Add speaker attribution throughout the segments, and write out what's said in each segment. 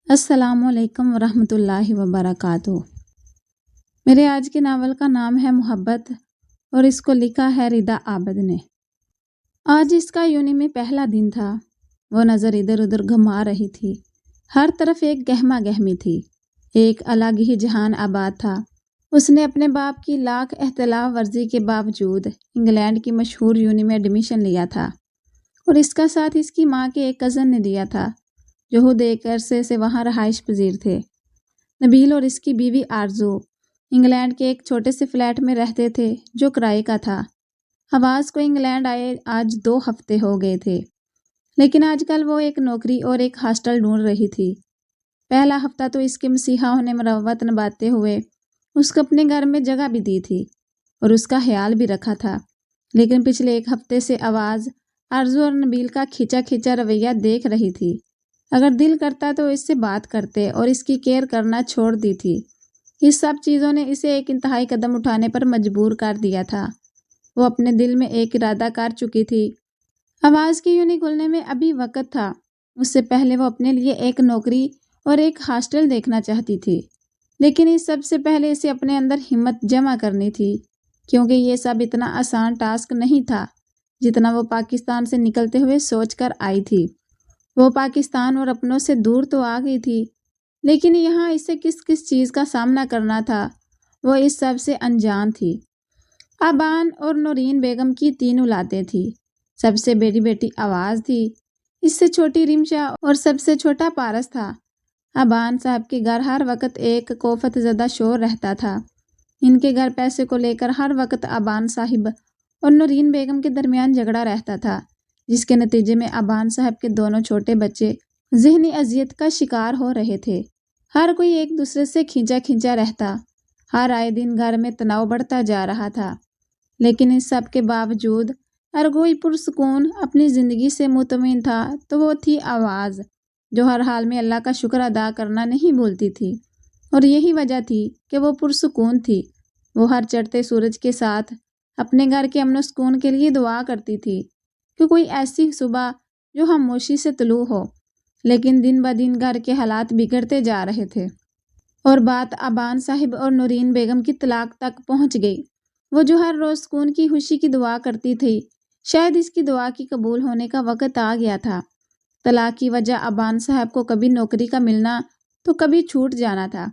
Speaker 1: السلام علیکم ورحمۃ اللہ وبرکاتہ۔ میرے آج کے ناول کا نام ہے محبت اور اس کو لکھا ہے ردا عابد نے۔ آج اس کا یونی میں پہلا دن تھا۔ وہ نظر ادھر ادھر گھما رہی تھی۔ ہر طرف ایک گہما گہمی تھی، ایک الگ ہی جہان آباد تھا۔ اس نے اپنے باپ کی لاکھ احتیاط ورزی کے باوجود انگلینڈ کی مشہور یونی میں ایڈمیشن لیا تھا، اور اس کا ساتھ اس کی ماں کے ایک کزن نے دیا تھا جو خود ایک عرصے سے وہاں رہائش پذیر تھے۔ نبیل اور اس کی بیوی آرزو انگلینڈ کے ایک چھوٹے سے فلیٹ میں رہتے تھے جو کرائے کا تھا۔ حواس کو انگلینڈ آئے آج 2 ہفتے ہو گئے تھے، لیکن آج کل وہ ایک نوکری اور ایک ہاسٹل ڈھونڈ رہی تھی۔ پہلا ہفتہ تو اس کے مسیحاؤں نے مروت نبھاتے ہوئے اس کو اپنے گھر میں جگہ بھی دی تھی اور اس کا خیال بھی رکھا تھا، لیکن پچھلے 1 ہفتے سے آواز آرزو اور نبیل کا کھچا کھچا رویہ دیکھ رہی تھی۔ اگر دل کرتا تو اس سے بات کرتے اور اس کی کیئر کرنا چھوڑ دی تھی۔ اس سب چیزوں نے اسے ایک انتہائی قدم اٹھانے پر مجبور کر دیا تھا۔ وہ اپنے دل میں ایک ارادہ کر چکی تھی۔ آواز کی یونی کھلنے میں ابھی وقت تھا۔ اس سے پہلے وہ اپنے لیے ایک نوکری اور ایک ہاسٹل دیکھنا چاہتی تھی، لیکن اس سب سے پہلے اسے اپنے اندر ہمت جمع کرنی تھی، کیونکہ یہ سب اتنا آسان ٹاسک نہیں تھا جتنا وہ پاکستان سے نکلتے ہوئے سوچ کر آئی تھی۔ وہ پاکستان اور اپنوں سے دور تو آ گئی تھی، لیکن یہاں اسے کس کس چیز کا سامنا کرنا تھا وہ اس سب سے انجان تھی۔ آبان اور نورین بیگم کی 3 اولادیں تھیں۔ سب سے بڑی بیٹی آواز تھی، اس سے چھوٹی رمشا اور سب سے چھوٹا پارس تھا۔ آبان صاحب کے گھر ہر وقت ایک کوفت زدہ شور رہتا تھا۔ ان کے گھر پیسے کو لے کر ہر وقت آبان صاحب اور نورین بیگم کے درمیان جھگڑا رہتا تھا، جس کے نتیجے میں آبان صاحب کے دونوں چھوٹے بچے ذہنی اذیت کا شکار ہو رہے تھے۔ ہر کوئی ایک دوسرے سے کھینچا کھینچا رہتا۔ ہر آئے دن گھر میں تناؤ بڑھتا جا رہا تھا، لیکن اس سب کے باوجود ہر کوئی پرسکون اپنی زندگی سے مطمئن تھا تو وہ تھی آواز، جو ہر حال میں اللہ کا شکر ادا کرنا نہیں بھولتی تھی، اور یہی وجہ تھی کہ وہ پرسکون تھی۔ وہ ہر چڑھتے سورج کے ساتھ اپنے گھر کے امن و سکون کے لیے دعا کرتی تھی کہ کوئی ایسی صبح جو خاموشی سے طلوع ہو، لیکن دن بدن گھر کے حالات بگڑتے جا رہے تھے، اور بات آبان صاحب اور نورین بیگم کی طلاق تک پہنچ گئی۔ وہ جو ہر روز سکون کی خوشی کی دعا کرتی تھی، شاید اس کی دعا کی قبول ہونے کا وقت آ گیا تھا۔ طلاق کی وجہ آبان صاحب کو کبھی نوکری کا ملنا تو کبھی چھوٹ جانا تھا۔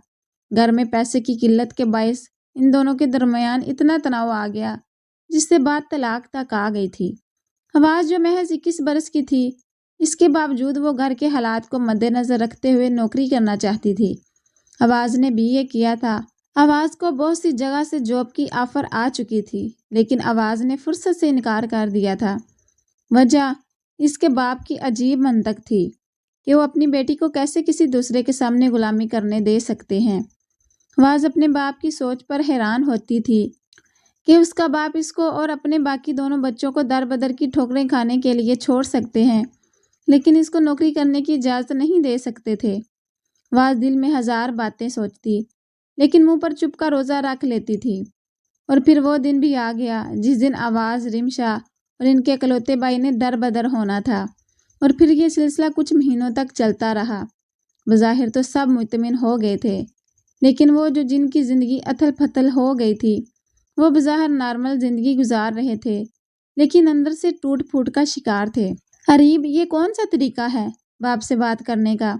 Speaker 1: گھر میں پیسے کی قلت کے باعث ان دونوں کے درمیان اتنا تناؤ آ گیا جس سے بات طلاق تک آ گئی تھی۔ آواز جو محض 21 برس کی تھی، اس کے باوجود وہ گھر کے حالات کو مد نظر رکھتے ہوئے نوکری کرنا چاہتی تھی۔ آواز نے BA کیا تھا۔ آواز کو بہت سی جگہ سے جاب کی آفر آ چکی تھی، لیکن آواز نے فرصت سے انکار کر دیا تھا۔ وجہ اس کے باپ کی عجیب منطق تھی کہ وہ اپنی بیٹی کو کیسے کسی دوسرے کے سامنے غلامی کرنے دے سکتے ہیں۔ آواز اپنے باپ کی سوچ پر حیران ہوتی تھی کہ اس کا باپ اس کو اور اپنے باقی دونوں بچوں کو در بدر کی ٹھوکریں کھانے کے لیے چھوڑ سکتے ہیں، لیکن اس کو نوکری کرنے کی اجازت نہیں دے سکتے تھے۔ آواز دل میں 1000 باتیں سوچتی، لیکن منہ پر چپ کا روزہ رکھ لیتی تھی۔ اور پھر وہ دن بھی آ گیا جس دن آواز، رمشا اور ان کے اکلوتے بھائی نے در بدر ہونا تھا، اور پھر یہ سلسلہ کچھ مہینوں تک چلتا رہا۔ بظاہر تو سب مطمئن ہو گئے تھے، لیکن وہ جو جن کی زندگی اتھل پتھل ہو گئی تھی، وہ بظاہر نارمل زندگی گزار رہے تھے، لیکن اندر سے ٹوٹ پھوٹ کا شکار تھے۔ قریب یہ کون سا طریقہ ہے باپ سے بات کرنے کا؟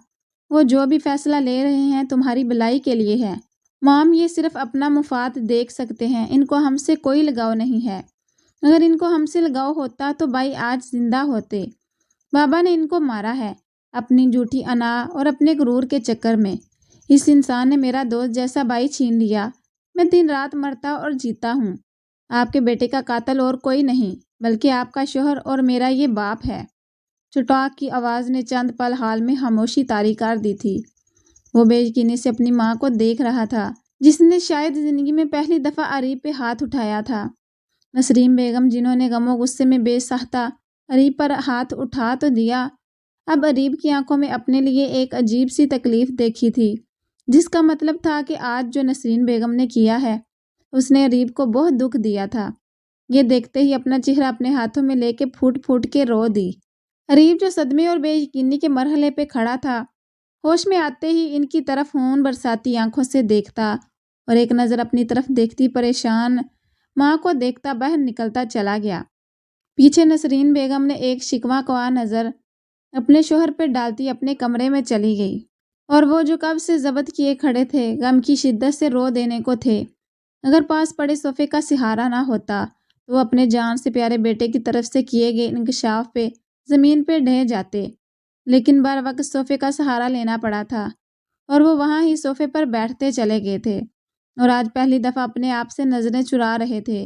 Speaker 1: وہ جو بھی فیصلہ لے رہے ہیں تمہاری بھلائی کے لیے ہے۔ مام یہ صرف اپنا مفاد دیکھ سکتے ہیں، ان کو ہم سے کوئی لگاؤ نہیں ہے۔ اگر ان کو ہم سے لگاؤ ہوتا تو بھائی آج زندہ ہوتے۔ بابا نے ان کو مارا ہے اپنی جھوٹی انا اور اپنے غرور کے چکر میں۔ اس انسان نے میرا دوست جیسا بھائی چھین لیا۔ میں دن رات مرتا اور جیتا ہوں۔ آپ کے بیٹے کا قاتل اور کوئی نہیں بلکہ آپ کا شوہر اور میرا یہ باپ ہے۔ چٹاک کی آواز نے چند پل حال میں خاموشی طاری کر دی تھی۔ وہ بے یقینی سے اپنی ماں کو دیکھ رہا تھا، جس نے شاید زندگی میں پہلی دفعہ اریب پہ ہاتھ اٹھایا تھا۔ نسرین بیگم، جنہوں نے غم و غصے میں بے ساختہ اریب پر ہاتھ اٹھا تو دیا، اب اریب کی آنکھوں میں اپنے لیے ایک عجیب سی تکلیف دیکھی تھی، جس کا مطلب تھا کہ آج جو نسرین بیگم نے کیا ہے اس نے اریب کو بہت دکھ دیا تھا۔ یہ دیکھتے ہی اپنا چہرہ اپنے ہاتھوں میں لے کے پھوٹ پھوٹ کے رو دی۔ اریب جو صدمے اور بے یقینی کے مرحلے پہ کھڑا تھا، ہوش میں آتے ہی ان کی طرف خون برساتی آنکھوں سے دیکھتا اور ایک نظر اپنی طرف دیکھتی پریشان ماں کو دیکھتا باہر نکلتا چلا گیا۔ پیچھے نسرین بیگم نے ایک شکوہ خواہ نظر اپنے شوہر پہ ڈالتی اپنے کمرے میں چلی گئی، اور وہ جو کب سے ضبط کیے کھڑے تھے غم کی شدت سے رو دینے کو تھے۔ اگر پاس پڑے صوفے کا سہارا نہ ہوتا تو وہ اپنے جان سے پیارے بیٹے کی طرف سے کیے گئے انکشاف پہ زمین پہ ڈھہ جاتے، لیکن بر وقت صوفے کا سہارا لینا پڑا تھا اور وہ وہاں ہی صوفے پر بیٹھتے چلے گئے تھے، اور آج پہلی دفعہ اپنے آپ سے نظریں چرا رہے تھے۔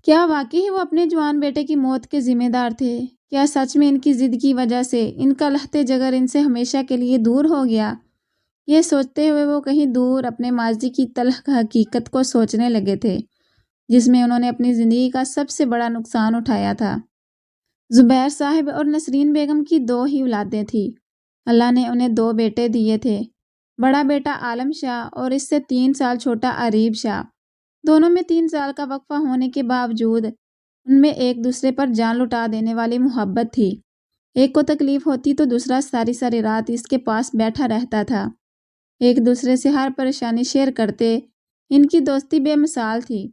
Speaker 1: کیا واقعی وہ اپنے جوان بیٹے کی موت کے ذمہ دار تھے؟ کیا سچ میں ان کی ضد کی وجہ سے ان کا لہتے جگر ان سے ہمیشہ کے لیے دور ہو گیا؟ یہ سوچتے ہوئے وہ کہیں دور اپنے ماضی کی تلخ حقیقت کو سوچنے لگے تھے، جس میں انہوں نے اپنی زندگی کا سب سے بڑا نقصان اٹھایا تھا۔ زبیر صاحب اور نسرین بیگم کی 2 ہی اولادیں تھیں۔ اللہ نے انہیں 2 بیٹے دیے تھے، بڑا بیٹا عالم شاہ اور اس سے 3 سال چھوٹا عریب شاہ۔ دونوں میں 3 سال کا وقفہ ہونے کے باوجود ان میں ایک دوسرے پر جان لٹا دینے والی محبت تھی۔ ایک کو تکلیف ہوتی تو دوسرا ساری ساری رات اس کے پاس بیٹھا رہتا تھا، ایک دوسرے سے ہر پریشانی شیئر کرتے۔ ان کی دوستی بے مثال تھی،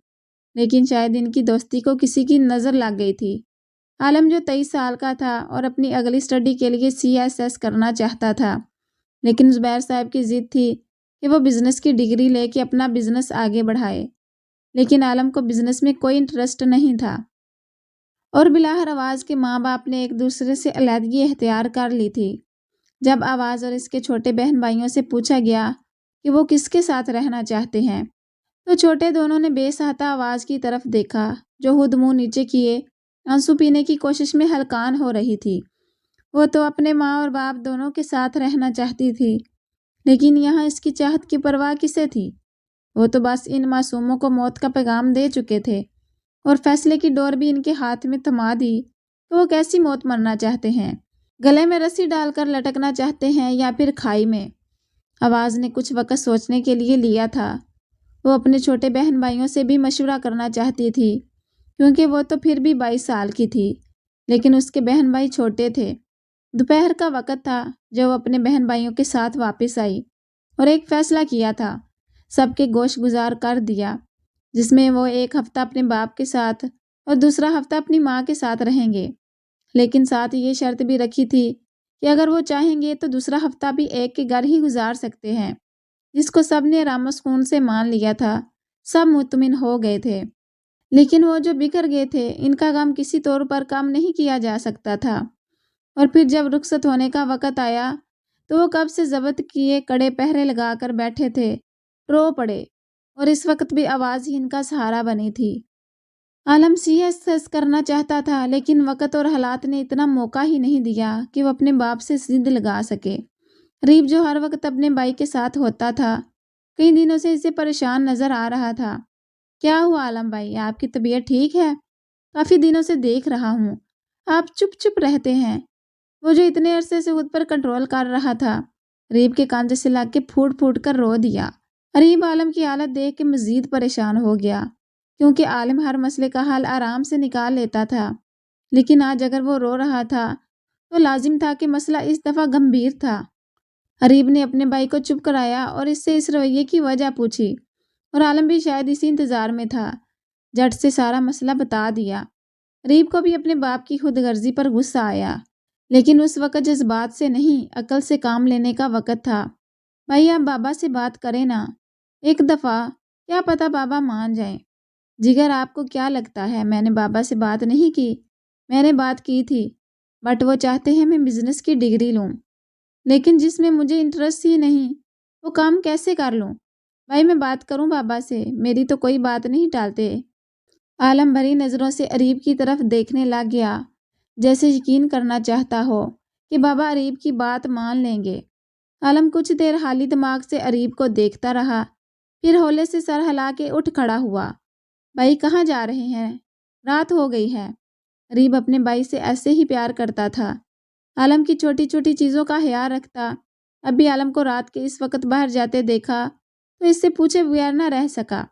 Speaker 1: لیکن شاید ان کی دوستی کو کسی کی نظر لگ گئی تھی۔ عالم جو 23 سال کا تھا اور اپنی اگلی سٹڈی کے لیے CSS کرنا چاہتا تھا، لیکن زبیر صاحب کی ضد تھی کہ وہ بزنس کی ڈگری لے کے اپنا بزنس آگے بڑھائے، لیکن عالم کو بزنس میں کوئی انٹرسٹ نہیں تھا، اور بلاخر آواز کے ماں باپ نے ایک دوسرے سے علیحدگی اختیار کر لی تھی۔ جب آواز اور اس کے چھوٹے بہن بھائیوں سے پوچھا گیا کہ وہ کس کے ساتھ رہنا چاہتے ہیں تو چھوٹے دونوں نے بے سہتہ آواز کی طرف دیکھا، جو خود منہ نیچے کیے آنسو پینے کی کوشش میں ہلکان ہو رہی تھی۔ وہ تو اپنے ماں اور باپ دونوں کے ساتھ رہنا چاہتی تھی، لیکن یہاں اس کی چاہت کی پرواہ کسے تھی؟ وہ تو بس ان معصوموں کو موت کا پیغام دے چکے تھے اور فیصلے کی ڈور بھی ان کے ہاتھ میں تھما دی کہ وہ کیسی موت مرنا چاہتے ہیں، گلے میں رسی ڈال کر لٹکنا چاہتے ہیں یا پھر کھائی میں۔ آواز نے کچھ وقت سوچنے کے لیے لیا تھا۔ وہ اپنے چھوٹے بہن بھائیوں سے بھی مشورہ کرنا چاہتی تھی، کیونکہ وہ تو پھر بھی 22 سال کی تھی، لیکن اس کے بہن بھائی چھوٹے تھے۔ دوپہر کا وقت تھا جو وہ اپنے بہن بھائیوں کے ساتھ واپس آئی اور ایک فیصلہ کیا تھا، سب کے گوش گزار کر دیا، جس میں وہ ایک ہفتہ اپنے باپ کے ساتھ اور دوسرا ہفتہ اپنی ماں کے ساتھ رہیں گے، لیکن ساتھ یہ شرط بھی رکھی تھی کہ اگر وہ چاہیں گے تو دوسرا ہفتہ بھی ایک کے گھر ہی گزار سکتے ہیں، جس کو سب نے آرام و سکون سے مان لیا تھا۔ سب مطمئن ہو گئے تھے، لیکن وہ جو بکھر گئے تھے ان کا غم کسی طور پر کم نہیں کیا جا سکتا تھا، اور پھر جب رخصت ہونے کا وقت آیا تو وہ کب سے ضبط کیے کڑے پہرے لگا کر بیٹھے تھے، رو پڑے، اور اس وقت بھی آواز ہی ان کا سہارا بنی تھی۔ عالم CSS کرنا چاہتا تھا، لیکن وقت اور حالات نے اتنا موقع ہی نہیں دیا کہ وہ اپنے باپ سے ضد لگا سکے۔ ریب جو ہر وقت اپنے بھائی کے ساتھ ہوتا تھا کئی دنوں سے اسے پریشان نظر آ رہا تھا۔ کیا ہوا عالم بھائی، آپ کی طبیعت ٹھیک ہے؟ کافی دنوں سے دیکھ رہا ہوں آپ چپ چپ رہتے ہیں۔ وہ جو اتنے عرصے سے خود پر کنٹرول کر رہا تھا ریب کے کاندھے سے لگ کے پھوٹ پھوٹ کر رو دیا۔ ریب عالم کی حالت دیکھ کے مزید پریشان ہو گیا، کیونکہ عالم ہر مسئلے کا حل آرام سے نکال لیتا تھا، لیکن آج اگر وہ رو رہا تھا تو لازم تھا کہ مسئلہ اس دفعہ گمبھیر تھا۔ ریب نے اپنے بھائی کو چپ کرایا اور اس سے اس رویے کی وجہ پوچھی، اور عالم بھی شاید اسی انتظار میں تھا۔ جھٹ سے سارا مسئلہ بتا دیا۔ ریب کو بھی اپنے باپ کی خود غرضی پر غصہ آیا، لیکن اس وقت جذبات سے نہیں عقل سے کام لینے کا وقت تھا۔ بھائی آپ بابا سے بات کریں نا ایک دفعہ، کیا پتہ بابا مان جائیں۔ جگر آپ کو کیا لگتا ہے میں نے بابا سے بات نہیں کی؟ میں نے بات کی تھی، بٹ وہ چاہتے ہیں میں بزنس کی ڈگری لوں، لیکن جس میں مجھے انٹرسٹ ہی نہیں وہ کام کیسے کر لوں؟ بھائی میں بات کروں بابا سے، میری تو کوئی بات نہیں ٹالتے۔ عالم بھری نظروں سے عریب کی طرف دیکھنے لگ گیا، جیسے یقین کرنا چاہتا ہو کہ بابا عریب کی بات مان لیں گے۔ عالم کچھ دیر خالی دماغ سے عریب کو دیکھتا رہا، پھر ہولے سے سر ہلا کے اٹھ کھڑا ہوا۔ بھائی کہاں جا رہے ہیں؟ رات ہو گئی ہے۔ عریب اپنے بھائی سے ایسے ہی پیار کرتا تھا، عالم کی چھوٹی چھوٹی چیزوں کا خیال رکھتا۔ اب بھی عالم کو رات کے اس وقت باہر جاتے دیکھا تو اس سے پوچھے بغیر نہ رہ سکا۔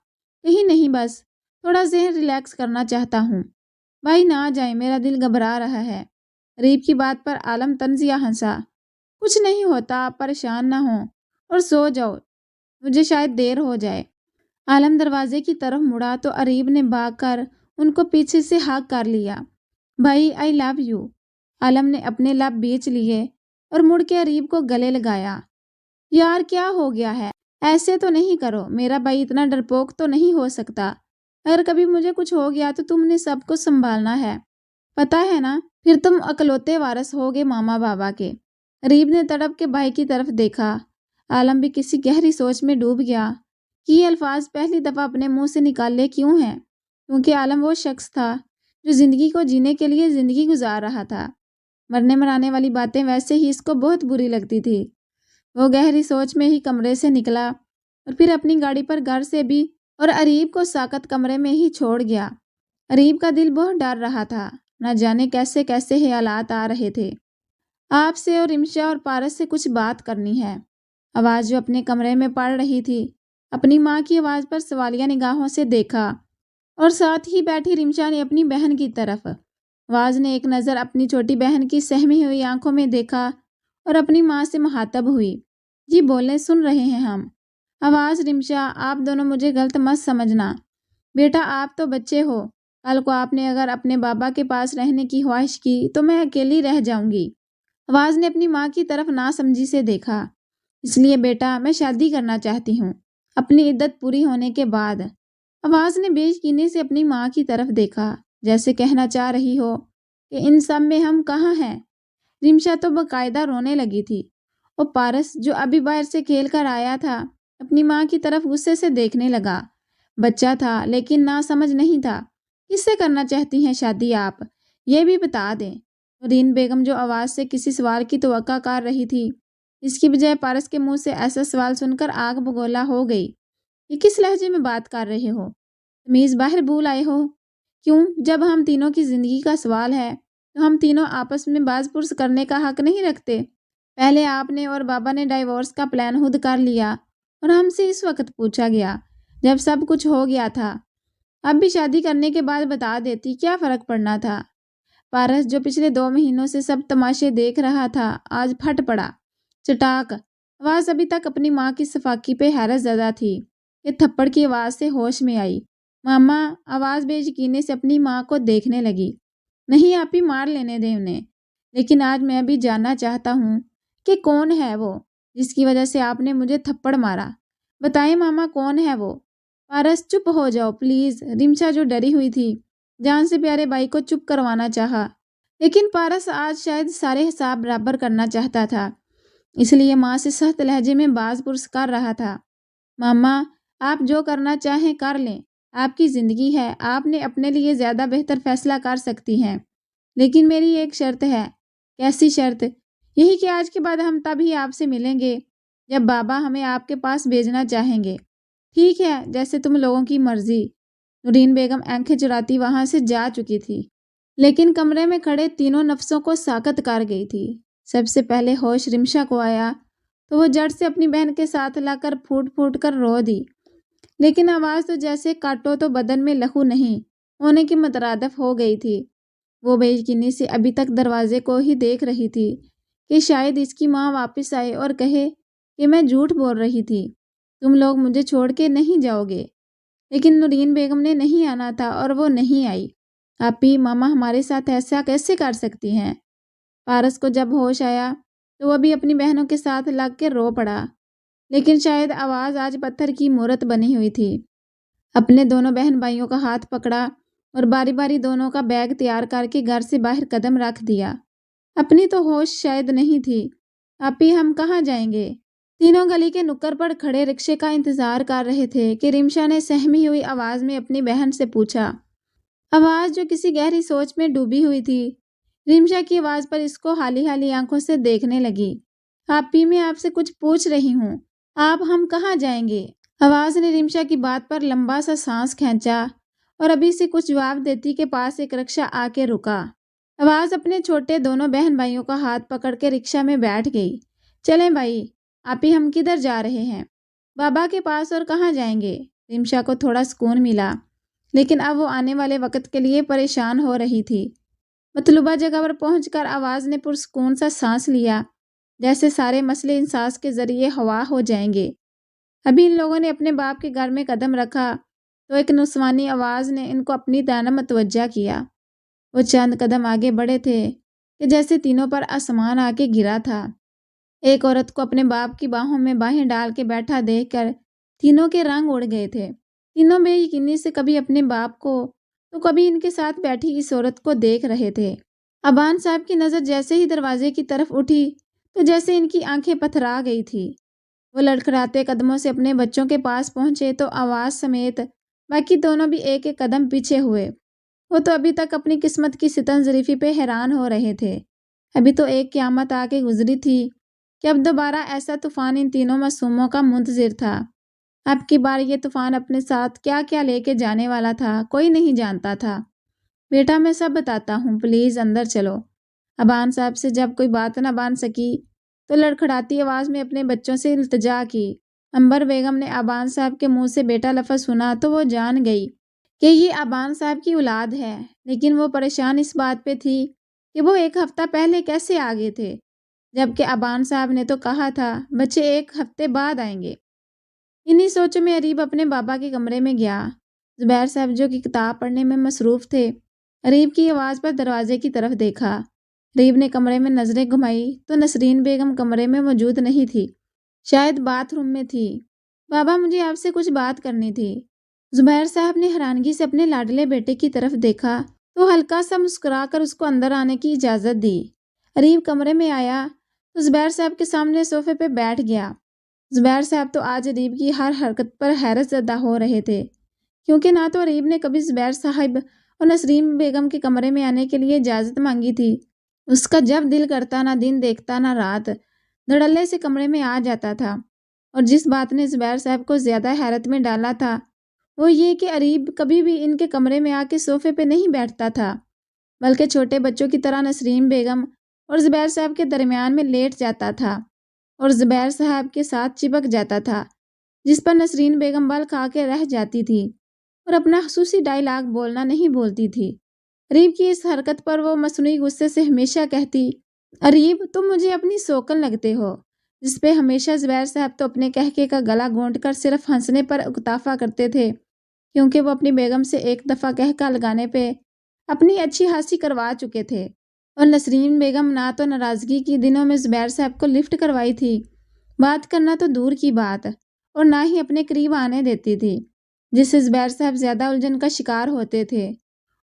Speaker 1: کہیں نہیں، بس تھوڑا ذہن ریلیکس کرنا چاہتا ہوں۔ بھائی نہ جائیں، میرا دل گھبرا رہا ہے۔ عریب کی بات پر عالم طنزیہ ہنسا۔ کچھ نہیں ہوتا، آپ پریشان نہ ہوں اور سو جاؤ، مجھے شاید دیر ہو جائے۔ عالم دروازے کی طرف مڑا تو اریب نے بھاگ کر ان کو پیچھے سے ہاک کر لیا۔ بھائی آئی لو یو۔ عالم نے اپنے لب بیچ لیے اور مڑ کے اریب کو گلے لگایا۔ یار کیا ہو گیا ہے؟ ایسے تو نہیں کرو، میرا بھائی اتنا ڈرپوک تو نہیں ہو سکتا۔ اگر کبھی مجھے کچھ ہو گیا تو تم نے سب کو سنبھالنا ہے، پتہ ہے نا؟ پھر تم اکلوتے وارث ہوگے ماما بابا کے۔ اریب نے تڑپ کے بھائی کی طرف دیکھا۔ عالم بھی کسی گہری سوچ میں ڈوب گیا کہ یہ الفاظ پہلی دفعہ اپنے منہ سے نکالے کیوں ہیں، کیونکہ عالم وہ شخص تھا جو زندگی کو جینے کے لیے زندگی گزار رہا تھا۔ مرنے مرانے والی باتیں ویسے ہی اس کو بہت بری لگتی تھی۔ وہ گہری سوچ میں ہی کمرے سے نکلا اور پھر اپنی گاڑی پر گھر سے بھی اور اریب کو ساکت کمرے میں ہی چھوڑ گیا۔ اریب کا دل بہت ڈر رہا تھا، نہ جانے کیسے کیسے خیالات آ رہے تھے۔ آپ سے اور رمشا اور پارس سے کچھ بات کرنی ہے، آواز جو اپنے کمرے میں پڑ رہی تھی۔ اپنی ماں کی آواز پر سوالیہ نگاہوں سے دیکھا اور ساتھ ہی بیٹھی رمشا نے اپنی بہن کی طرف۔ آواز نے ایک نظر اپنی چھوٹی بہن کی سہمی ہوئی آنکھوں میں دیکھا اور اپنی ماں سے مخاطب ہوئی۔ جی بولیں، سن رہے ہیں ہم۔ آواز رمشا، آپ دونوں مجھے غلط مت سمجھنا، بیٹا آپ تو بچے ہو، کل کو آپ نے اگر اپنے بابا کے پاس رہنے کی خواہش کی تو میں اکیلی رہ جاؤں گی۔ آواز نے اپنی ماں کی طرف ناسمجھی سے دیکھا۔ اس لیے بیٹا میں شادی کرنا چاہتی ہوں اپنی عدت پوری ہونے کے بعد۔ آواز نے بے یقینی سے اپنی ماں کی طرف دیکھا، جیسے کہنا چاہ رہی ہو کہ ان سب میں ہم کہاں ہیں۔ رمشا تو باقاعدہ رونے لگی تھی۔ اور پارس جو ابھی باہر سے کھیل کر آیا تھا اپنی ماں کی طرف غصے سے دیکھنے لگا۔ بچہ تھا لیکن نا سمجھ نہیں تھا۔ کس سے کرنا چاہتی ہیں شادی آپ؟ یہ بھی بتا دیں۔ نورین بیگم جو آواز سے کسی سوال کی توقع کر رہی تھی، اس کی بجائے پارس کے منہ سے ایسا سوال سن کر آگ بگولا ہو گئی۔ یہ کس لہجے میں بات کر رہے ہو؟ تمیز باہر بھول آئے ہو؟ کیوں؟ جب ہم تینوں کی زندگی کا سوال ہے تو ہم تینوں آپس میں باز پرس کرنے کا حق نہیں رکھتے؟ پہلے آپ نے اور بابا نے ڈائیورس کا پلان خود کر لیا اور ہم سے اس وقت پوچھا گیا جب سب کچھ ہو گیا تھا۔ اب بھی شادی کرنے کے بعد بتا دیتی، کیا فرق پڑنا تھا؟ پارس جو پچھلے 2 مہینوں سے سب تماشے دیکھ رہا تھا آج پھٹ پڑا۔ چٹاک۔ آواز ابھی تک اپنی ماں کی صفاقی پہ حیرت زدہ تھی کہ تھپڑ کی آواز سے ہوش میں آئی۔ ماما۔ آواز بے یقینی سے اپنی ماں کو دیکھنے لگی۔ نہیں آپ ہی مار لینے دیں انہیں، لیکن آج میں بھی جاننا چاہتا ہوں کہ کون ہے وہ جس کی وجہ سے آپ نے مجھے تھپڑ مارا۔ بتائیں ماما، کون ہے وہ؟ پارس چپ ہو جاؤ پلیز۔ رمشا جو ڈری ہوئی تھی جان سے پیارے بھائی کو چپ کروانا چاہا، لیکن پارس آج شاید سارے حساب برابر کرنا چاہتا تھا، اس لیے ماں سے سخت لہجے میں باز پرس کر رہا تھا۔ ماما آپ جو کرنا چاہیں کر لیں، آپ کی زندگی ہے، آپ نے اپنے لیے زیادہ بہتر فیصلہ کر سکتی ہیں، لیکن میری ایک شرط ہے۔ کیسی شرط؟ یہی کہ آج کے بعد ہم تب ہی آپ سے ملیں گے جب بابا ہمیں آپ کے پاس بھیجنا چاہیں گے۔ ٹھیک ہے، جیسے تم لوگوں کی مرضی۔ نورین بیگم آنکھیں چراتی وہاں سے جا چکی تھی، لیکن کمرے میں کھڑے تینوں نفسوں کو ساکت کر گئی تھی۔ سب سے پہلے ہوش رمشا کو آیا تو وہ جڑ سے اپنی بہن کے ساتھ لا کر پھوٹ پھوٹ کر رو دی، لیکن آواز تو جیسے کاٹو تو بدن میں لہو نہیں ہونے کی مترادف ہو گئی تھی۔ وہ بے یقینی سے ابھی تک دروازے کو ہی دیکھ رہی تھی کہ شاید اس کی ماں واپس آئے اور کہے کہ میں جھوٹ بول رہی تھی، تم لوگ مجھے چھوڑ کے نہیں جاؤ گے۔ لیکن نورین بیگم نے نہیں آنا تھا اور وہ نہیں آئی۔ آپی، ماما ہمارے ساتھ ایسا کیسے کر سکتی ہیں؟ پارس کو جب ہوش آیا تو وہ بھی اپنی بہنوں کے ساتھ لگ کے رو پڑا، لیکن شاید آواز آج پتھر کی مورت بنی ہوئی تھی۔ اپنے دونوں بہن بھائیوں کا ہاتھ پکڑا اور باری باری دونوں کا بیگ تیار کر کے گھر سے باہر قدم رکھ دیا۔ اپنی تو ہوش شاید نہیں تھی۔ آپی ہم کہاں جائیں گے؟ تینوں گلی کے نکر پر کھڑے رکشے کا انتظار کر رہے تھے کہ رمشا نے سہمی ہوئی آواز میں اپنی بہن سے پوچھا۔ آواز جو کسی گہری سوچ میں ڈوبی ہوئی تھی، رمشا کی آواز پر اس کو حالی حالی آنکھوں سے دیکھنے لگی۔ آپی میں آپ سے کچھ پوچھ رہی ہوں، آپ ہم کہاں جائیں گے؟ آواز نے رمشا کی بات پر لمبا سا سانس کھینچا اور ابھی سے کچھ جواب دیتی کے پاس ایک رکشا آ کے رکا۔ آواز اپنے چھوٹے دونوں بہن بھائیوں کا ہاتھ پکڑ کے رکشا میں بیٹھ گئی۔ چلیں بھائی، آپی ہم کدھر جا رہے ہیں؟ بابا کے پاس، اور کہاں جائیں گے؟ رمشا کو تھوڑا سکون ملا، لیکن اب وہ آنے والے وقت کے لیے پریشان ہو رہی تھی۔ مطلوبہ جگہ پر پہنچ کر آواز نے پرسکون سا سانس لیا جیسے سارے مسئلے ان سانس کے ذریعے ہوا ہو جائیں گے۔ ابھی ان لوگوں نے اپنے باپ کے گھر میں قدم رکھا تو ایک نسوانی آواز نے ان کو اپنی طرف متوجہ کیا۔ وہ چند قدم آگے بڑھے تھے کہ جیسے تینوں پر آسمان آ کے گرا تھا۔ ایک عورت کو اپنے باپ کی باہوں میں باہیں ڈال کے بیٹھا دیکھ کر تینوں کے رنگ اڑ گئے تھے۔ تینوں بے یقینی سے کبھی اپنے باپ کو تو کبھی ان کے ساتھ بیٹھی اس عورت کو دیکھ رہے تھے۔ ابان صاحب کی نظر جیسے ہی دروازے کی طرف اٹھی تو جیسے ان کی آنکھیں پتھرا گئی تھی۔ وہ لڑکھڑاتے قدموں سے اپنے بچوں کے پاس پہنچے تو آواز سمیت باقی دونوں بھی ایک ایک قدم پیچھے ہوئے۔ وہ تو ابھی تک اپنی قسمت کی ستم ظریفی پہ حیران ہو رہے تھے۔ ابھی تو ایک قیامت آ کے گزری تھی کہ اب دوبارہ ایسا طوفان ان تینوں معصوموں کا منتظر تھا۔ اب کی بار یہ طوفان اپنے ساتھ کیا کیا لے کے جانے والا تھا کوئی نہیں جانتا تھا۔ بیٹا میں سب بتاتا ہوں، پلیز اندر چلو۔ ابان صاحب سے جب کوئی بات نہ بان سکی تو لڑکھڑاتی آواز میں اپنے بچوں سے التجا کی۔ عنبر بیگم نے ابان صاحب کے منہ سے بیٹا لفظ سنا تو وہ جان گئی کہ یہ ابان صاحب کی اولاد ہے، لیکن وہ پریشان اس بات پہ تھی کہ وہ ایک ہفتہ پہلے کیسے آگے تھے، جبکہ ابان صاحب نے تو کہا تھا بچے ایک ہفتے بعد آئیں گے۔ انہی سوچوں میں اریب اپنے بابا کے کمرے میں گیا۔ زبیر صاحب جو کہ کتاب پڑھنے میں مصروف تھے، اریب کی آواز پر دروازے کی طرف دیکھا۔ اریب نے کمرے میں نظریں گھمائی تو نسرین بیگم کمرے میں موجود نہیں تھی، شاید باتھ روم میں تھی۔ بابا مجھے آپ سے کچھ بات کرنی تھی۔ زبیر صاحب نے حیرانگی سے اپنے لاڈلے بیٹے کی طرف دیکھا تو ہلکا سا مسکرا کر اس کو اندر آنے کی اجازت دی۔ اریب کمرے میں آیا تو زبیر صاحب کے سامنے صوفے پہ بیٹھ گیا۔ زبیر صاحب تو آج اریب کی ہر حرکت پر حیرت زدہ ہو رہے تھے، کیونکہ نہ تو اریب نے کبھی زبیر صاحب اور نسرین بیگم کے کمرے میں آنے کے لیے اجازت مانگی تھی۔ اس کا جب دل کرتا نہ دن دیکھتا نہ رات، دھڑلے سے کمرے میں آ جاتا تھا۔ اور جس بات نے زبیر صاحب کو زیادہ حیرت میں ڈالا تھا وہ یہ کہ اریب کبھی بھی ان کے کمرے میں آ کے صوفے پہ نہیں بیٹھتا تھا، بلکہ چھوٹے بچوں کی طرح نسرین بیگم اور زبیر صاحب کے درمیان میں لیٹ جاتا تھا اور زبیر صاحب کے ساتھ چپک جاتا تھا، جس پر نسرین بیگم بل کھا کے رہ جاتی تھی اور اپنا خصوصی ڈائلاگ بولنا نہیں بولتی تھی۔ اریب کی اس حرکت پر وہ مصنوعی غصے سے ہمیشہ کہتی، اریب تم مجھے اپنی سوکن لگتے ہو، جس پہ ہمیشہ زبیر صاحب تو اپنے کہکے کا گلا گھونٹ کر صرف ہنسنے پر اکتفا کرتے تھے، کیونکہ وہ اپنی بیگم سے ایک دفعہ کہکا لگانے پہ اپنی اچھی خاصی کروا چکے تھے، اور نسرین بیگم نہ تو ناراضگی کی دنوں میں زبیر صاحب کو لفٹ کروائی تھی، بات کرنا تو دور کی بات، اور نہ ہی اپنے قریب آنے دیتی تھی، جس سے زبیر صاحب زیادہ الجھن کا شکار ہوتے تھے۔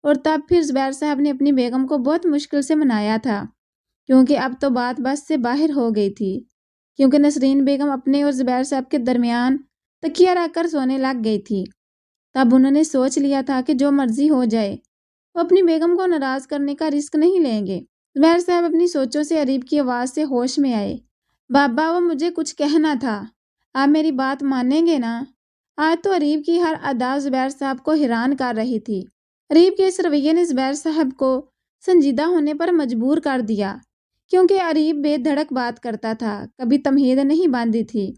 Speaker 1: اور تب پھر زبیر صاحب نے اپنی بیگم کو بہت مشکل سے منایا تھا، کیونکہ اب تو بات بس سے باہر ہو گئی تھی، کیونکہ نسرین بیگم اپنے اور زبیر صاحب کے درمیان تکیہ رکھ کر سونے لگ گئی تھی۔ تب انہوں نے سوچ لیا تھا کہ جو مرضی ہو جائے وہ اپنی بیگم کو ناراض کرنے کا رسک نہیں لیں گے۔ زبیر صاحب اپنی سوچوں سے اریب کی آواز سے ہوش میں آئے۔ بابا وہ مجھے کچھ کہنا تھا، آپ میری بات مانیں گے نا؟ آج تو اریب کی ہر ادا زبیر صاحب کو حیران کر رہی تھی۔ اریب کے اس رویے نے زبیر صاحب کو سنجیدہ ہونے پر مجبور کر دیا، کیونکہ اریب بے دھڑک بات کرتا تھا، کبھی تمہید نہیں باندھی تھی۔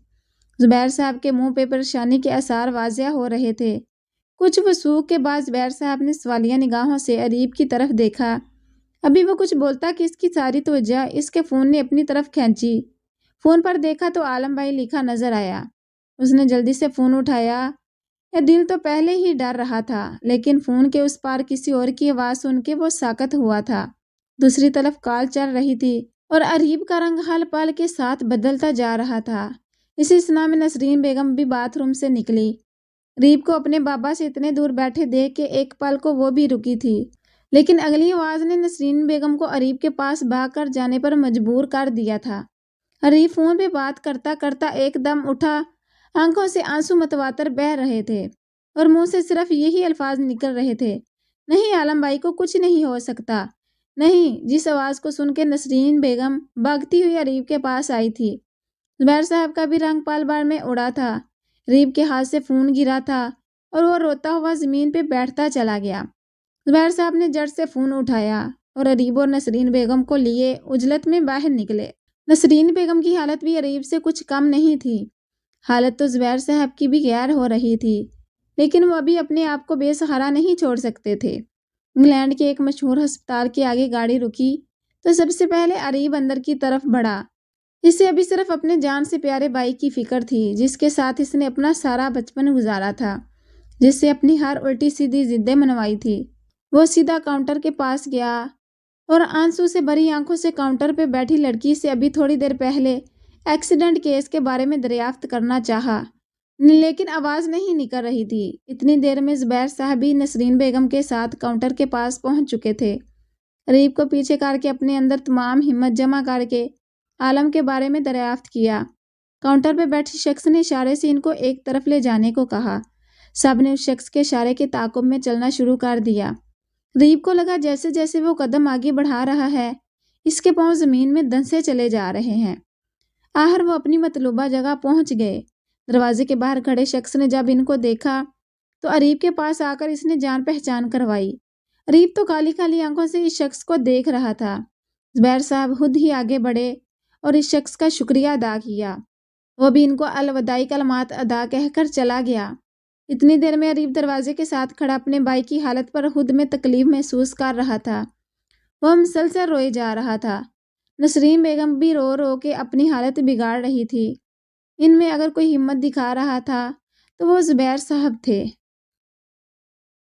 Speaker 1: زبیر صاحب کے منہ پہ پریشانی کے آثار واضح ہو رہے تھے۔ کچھ وثوق کے بعد زبیر صاحب نے سوالیہ نگاہوں سے اریب کی طرف دیکھا۔ ابھی وہ کچھ بولتا کہ اس کی ساری توجہ اس کے فون نے اپنی طرف کھینچی۔ فون پر دیکھا تو عالم بھائی لکھا نظر آیا۔ اس نے جلدی سے فون اٹھایا۔ یہ دل تو پہلے ہی ڈر رہا تھا، لیکن فون کے اس پار کسی اور کی آواز سن کے وہ ساکت ہوا تھا۔ دوسری طرف کال چل رہی تھی اور اریب کا رنگ ہر پل کے ساتھ بدلتا جا رہا تھا۔ اسی اثنا میں نسرین بیگم بھی باتھ روم سے نکلی۔ اریب کو اپنے بابا سے اتنے دور بیٹھے دیکھ کے ایک پل کو وہ بھی رکی تھی، لیکن اگلی آواز نے نسرین بیگم کو اریب کے پاس بھاگ کر جانے پر مجبور کر دیا تھا۔ اریب فون پہ بات کرتا کرتا ایک دم اٹھا، آنکھوں سے آنسو متواتر بہہ رہے تھے اور منہ سے صرف یہی الفاظ نکل رہے تھے، نہیں عالم بھائی کو کچھ نہیں ہو سکتا، نہیں۔ جس آواز کو سن کے نسرین بیگم بھاگتی ہوئی اریب کے پاس آئی تھی۔ زبیر صاحب کا بھی رنگ پل بھر میں اڑا تھا۔ اریب کے ہاتھ سے فون گرا تھا اور وہ روتا ہوا زمین پہ بیٹھتا چلا گیا۔ زبیر صاحب نے جڑ سے فون اٹھایا اور اریب اور نسرین بیگم کو لیے عجلت میں باہر نکلے۔ نسرین بیگم کی حالت بھی اریب سے کچھ کم نہیں تھی۔ حالت تو زبیر صاحب کی بھی غیر ہو رہی تھی، لیکن وہ ابھی اپنے آپ کو بے سہارا نہیں چھوڑ سکتے تھے۔ انگلینڈ کے ایک مشہور ہسپتال کے آگے گاڑی رکی تو سب سے پہلے اریب اندر کی طرف بڑھا اسے ابھی صرف اپنے جان سے پیارے بھائی کی فکر تھی، جس کے ساتھ اس نے اپنا سارا بچپن گزارا تھا، جس سے اپنی ہر الٹی سیدھی ضدیں منوائی تھی۔ وہ سیدھا کاؤنٹر کے پاس گیا اور آنسو سے بھری آنکھوں سے کاؤنٹر پہ بیٹھی لڑکی سے ابھی تھوڑی دیر پہلے ایکسیڈنٹ کیس کے بارے میں دریافت کرنا چاہا، لیکن آواز نہیں نکل رہی تھی۔ اتنی دیر میں زبیر صاحب بھی نسرین بیگم کے ساتھ کاؤنٹر کے پاس پہنچ چکے تھے۔ ریب کو پیچھے کر کے اپنے اندر تمام ہمت جمع کر کے عالم کے بارے میں دریافت کیا۔ کاؤنٹر پہ بیٹھے شخص نے اشارے سے ان کو ایک طرف لے جانے کو کہا۔ سب نے اس شخص کے اشارے کے تعاقب میں چلنا شروع کر دیا۔ ریب کو لگا جیسے جیسے وہ قدم آگے بڑھا رہا ہے، اس کے پاؤں زمین میں دھنسے چلے جا رہے ہیں۔ آخر وہ اپنی مطلوبہ جگہ پہنچ گئے۔ دروازے کے باہر کھڑے شخص نے جب ان کو دیکھا تو اریب کے پاس آ کر اس نے جان پہچان کروائی۔ اریب تو کالی کالی آنکھوں سے اس شخص کو دیکھ رہا تھا۔ زبیر صاحب خود ہی آگے بڑھے اور اس شخص کا شکریہ ادا کیا۔ وہ بھی ان کو الوداعی کلمات ادا کہہ کر چلا گیا۔ اتنی دیر میں اریب دروازے کے ساتھ کھڑا اپنے بھائی کی حالت پر خود میں تکلیف محسوس کر رہا تھا۔ وہ مسلسل روئے جا رہا تھا۔ نسرین بیگم بھی رو رو کے اپنی حالت بگاڑ رہی تھی۔ ان میں اگر کوئی ہمت دکھا رہا تھا تو وہ زبیر صاحب تھے۔